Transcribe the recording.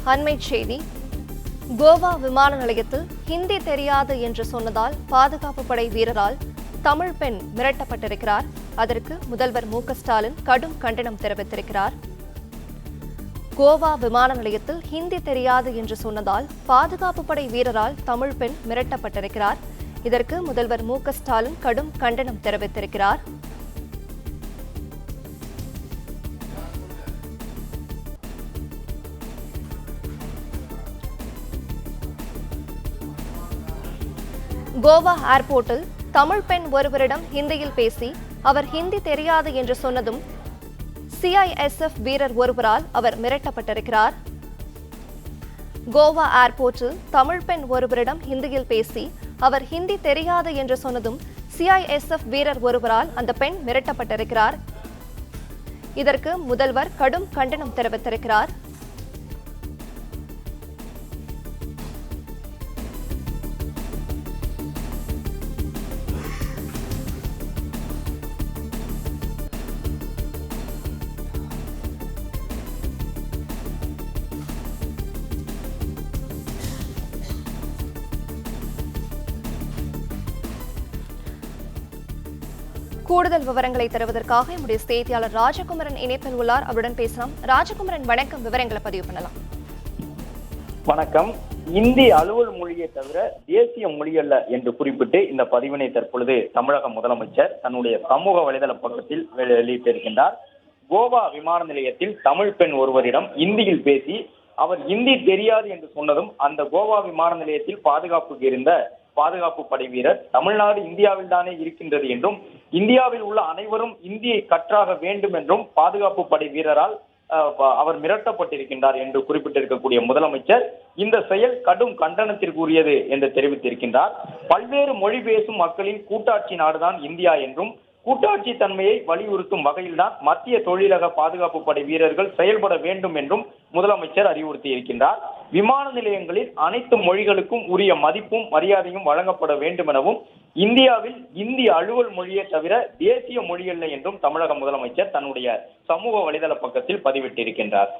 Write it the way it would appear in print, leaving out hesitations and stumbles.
அண்மைச் செய்தி. கோவா விமான நிலையத்தில் ஹிந்தி தெரியாது என்று சொன்னதால் பாதுகாப்பு படை வீரரால் தமிழ் பெண் மிரட்டப்பட்டிருக்கிறார். அதற்கு முதல்வர் மு.க.ஸ்டாலின் கடும் கண்டனம் தெரிவித்திருக்கிறார். கோவா விமான நிலையத்தில் ஹிந்தி தெரியாது என்று சொன்னதால் பாதுகாப்பு படை வீரரால் தமிழ் பெண் மிரட்டப்பட்டிருக்கிறார். இதற்கு முதல்வர் மு.க.ஸ்டாலின் கடும் கண்டனம் தெரிவித்திருக்கிறார். கோவா ஏர்போர்ட்டில் தமிழ் பெண் ஒருவரிடம் ஹிந்தியில் பேசி அவர் ஹிந்தி தெரியாது என்று சொன்னதும் சிஐஎஸ்எஃப் வீரர் ஒருவரால் அவர் மிரட்டப்பட்டிருக்கிறார். கோவா ஏர்போர்ட்டில் தமிழ் பெண் ஒருவரிடம் ஹிந்தியில் பேசி அவர் ஹிந்தி தெரியாது என்று சொன்னதும் சிஐஎஸ்எஃப் வீரர் ஒருவரால் அந்த பெண் மிரட்டப்பட்டிருக்கிறார். இதற்கு முதல்வர் கடும் கண்டனம் தெரிவித்திருக்கிறார். கூடுதல் விவரங்களை தருவதற்காக நம்முடைய செய்தியாளர் ராஜகுமரன் இணைப்பில் உள்ளார். அவருடன் பேசலாம். ராஜகுமரன், வணக்கம். விவரங்களை பதிவு பண்ணலாம். வணக்கம். இந்தி அலுவல் மொழியை தவிர தேசிய மொழி அல்ல என்று குறிப்பிட்டு இந்த பதிவினை தற்பொழுது தமிழக முதலமைச்சர் தன்னுடைய சமூக வலைதள பக்கத்தில் வெளியிட்டிருக்கின்றார். கோவா விமான நிலையத்தில் தமிழ் பெண் ஒருவரிடம் இந்தியில் பேசி அவர் ஹிந்தி தெரியாது என்று சொன்னதும் அந்த கோவா விமான நிலையத்தில் பாதுகாப்புக்கு இருந்த பாதுகாப்பு படை வீரர் தமிழ்நாடு இந்தியாவில் தானே இருக்கின்றது என்றும் இந்தியாவில் உள்ள அனைவரும் இந்தியை கற்றாக வேண்டும் என்றும் பாதுகாப்பு படை வீரரால் அவர் மிரட்டப்பட்டிருக்கின்றார் என்று குறிப்பிட்டிருக்கக்கூடிய முதலமைச்சர் இந்த செயல் கடும் கண்டனத்திற்குரியது என்று தெரிவித்திருக்கின்றார். பல்வேறு மொழி பேசும் மக்களின் கூட்டாட்சி நாடுதான் இந்தியா என்றும் கூட்டாட்சி தன்மையை வலியுறுத்தும் வகையில்தான் மத்திய தொழிலக பாதுகாப்பு படை வீரர்கள் செயல்பட வேண்டும் என்றும் முதலமைச்சர் அறிவுறுத்தி இருக்கின்றார். விமான நிலையங்களில் அனைத்து மொழிகளுக்கும் உரிய மதிப்பும் மரியாதையும் வழங்கப்பட வேண்டும் எனவும் இந்தியாவில் இந்தி அலுவல் மொழியை தவிர தேசிய மொழி அல்ல என்றும் தமிழக முதலமைச்சர் தன்னுடைய சமூக வலைதள பக்கத்தில் பதிவிட்டிருக்கின்றார்.